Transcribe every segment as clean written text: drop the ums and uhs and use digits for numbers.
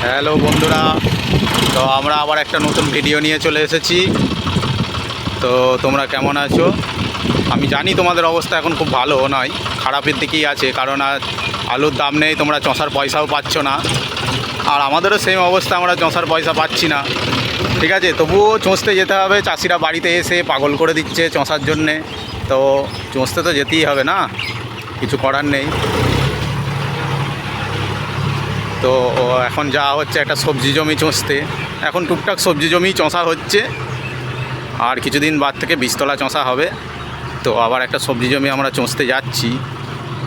Hello বন্ধুরা, তো আমরা আবার একটা নতুন ভিডিও নিয়ে চলে এসেছি। তো তোমরা কেমন আছো? আমি জানি তোমাদের অবস্থা এখন খুব ভালো নয়, খারাপের দিকেই আছে, কারণ আলুর দাম নেই, তোমরা চষার পয়সাও পাচ্ছ না। আর আমাদেরও সেম অবস্থা, আমরা চষার পয়সা পাচ্ছি না। ঠিক আছে, তবুও চষতে যেতে হবে। চাষিরা বাড়িতে এসে পাগল করে দিচ্ছে চষার জন্যে, তো চষতে তো যেতেই হবে না, কিছু করার নেই। তো এখন যাওয়া হচ্ছে একটা সবজি জমি চষতে। এখন টুকটাক সবজি জমি চষা হচ্ছে, আর কিছুদিন বাদ থেকে বীজতলা চষা হবে। তো আবার একটা সবজি জমি আমরা চষতে যাচ্ছি।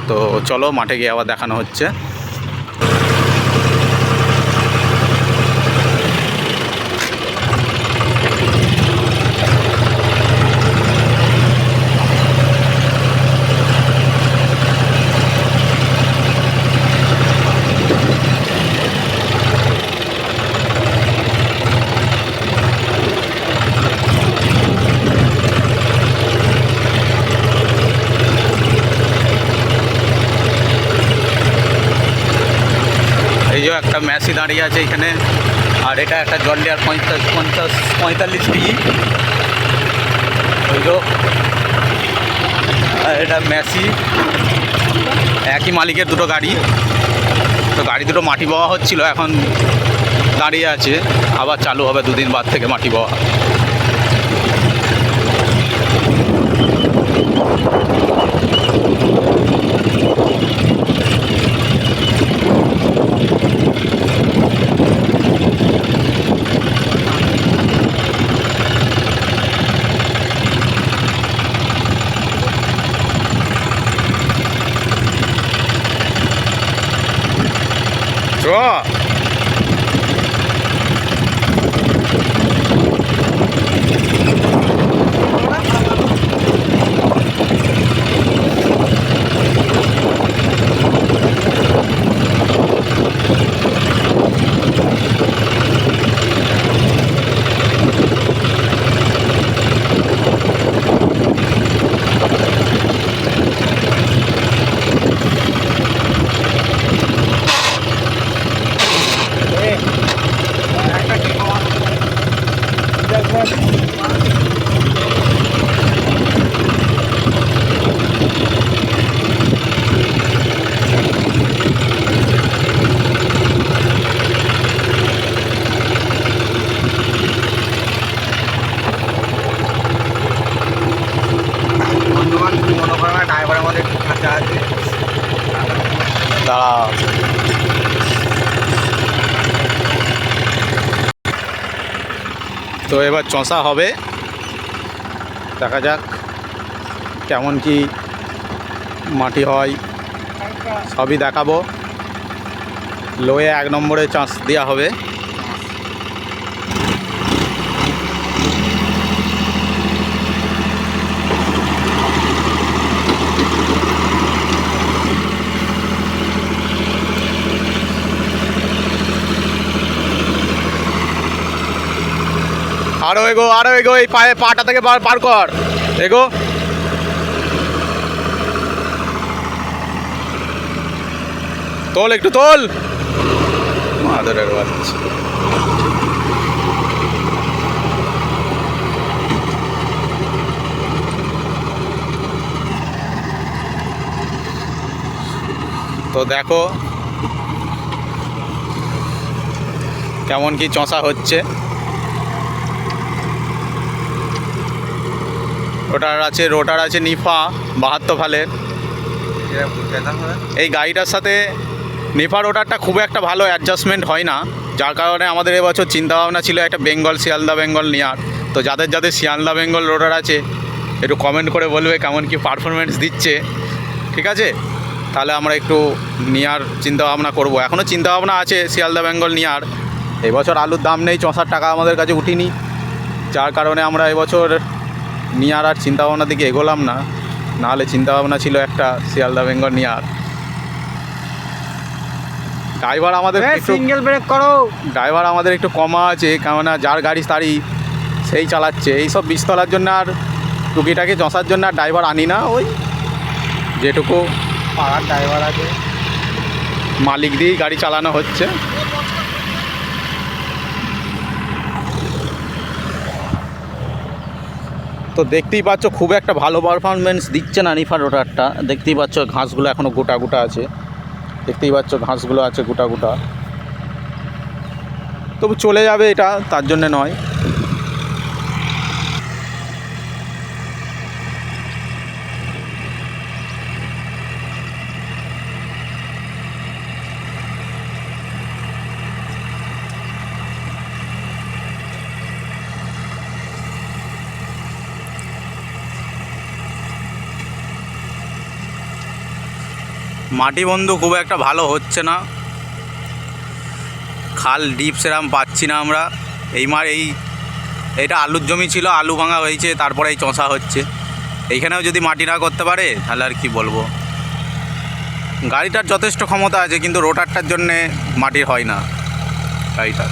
তো চলো মাঠে গিয়ে আবার দেখানো হচ্ছে। এই যে একটা মেশি দাঁড়িয়ে আছে এখানে, আর এটা একটা জন্ডিয়ার 45 ওই তো। আর এটা মেশি, একই মালিকের দুটো গাড়ি। তো গাড়ি দুটো মাটি বওয়া হচ্ছিল, এখন দাঁড়িয়ে আছে, আবার চালু হবে দুদিন বাদ থেকে মাটি বওয়া। চ ড্রাইভার আমাদের একটু খাঁচা আছে, দাঁড়া। তো এবার চষা হবে, দেখা যাক কেমন কি মাটি হয়, সবই দেখাবো। লোয়ে 1 নম্বরে চাষ দেওয়া হবে। আরো এগো, আরো এগো, এই পাটা থেকে পার কর, এগো। তোল, একটু তোল, মাদারের বাচ্চা। তো দেখো কেমন কি চষা হচ্ছে। রোটার আছে নিফা 72 ফালের। এই গাড়িটার সাথে নিফা রোটারটা খুব একটা ভালো অ্যাডজাস্টমেন্ট হয় না, যার কারণে আমাদের এবছর চিন্তাভাবনা ছিল একটা শিয়ালদা বেঙ্গল নেওয়ার। তো যাদের শিয়ালদা বেঙ্গল রোটার আছে, একটু কমেন্ট করে বলবে কেমন কি পারফরমেন্স দিচ্ছে। ঠিক আছে, তাহলে আমরা একটু নেওয়ার চিন্তাভাবনা করব। এখনও চিন্তাভাবনা আছে শিয়ালদা বেঙ্গল নেওয়ার। এবছর আলুর দাম নেই, 64 টাকা আমাদের কাছে উঠিনি, যার কারণে আমরা এবছর নেওয়ার আর চিন্তাভাবনার দিকে এগোলাম না। নাহলে চিন্তাভাবনা ছিল একটা শিয়ালদা বেঙ্গল নেওয়ার। ড্রাইভার আমাদের সিঙ্গেল ব্রেক করো, ড্রাইভার আমাদের একটু কমা আছে, কেননা যার গাড়ি তারই সেই চালাচ্ছে। এইসব বীজতলার জন্য আর টুকিটাকি চষার জন্য আর ড্রাইভার আনি না, ওই যেটুকু পাড়ার ড্রাইভার আছে, মালিক দিয়েই গাড়ি চালানো হচ্ছে। তো দেখতেই পাচ্ছ খুব একটা ভালো পারফরমেন্স দিচ্ছে না নিফার রোটারটা। দেখতেই পাচ্ছ ঘাসগুলো এখনও গোটা গোটা আছে, দেখতেই পাচ্ছ ঘাসগুলো আছে গোটা গোটা। তবু চলে যাবে এটা, তার জন্যে নয়। মাটি বন্ধু খুব একটা ভালো হচ্ছে না, খাল ডিপ সেরাম পাচ্ছি না আমরা। এইটা আলুর জমি ছিল, আলু ভাঙা হয়েছে, তারপরে এই চষা হচ্ছে। এইখানেও যদি মাটি না করতে পারে তাহলে আর কি বলবো। গাড়িটার যথেষ্ট ক্ষমতা আছে, কিন্তু রোটারটার জন্যে মাটির হয় না গাড়িটা।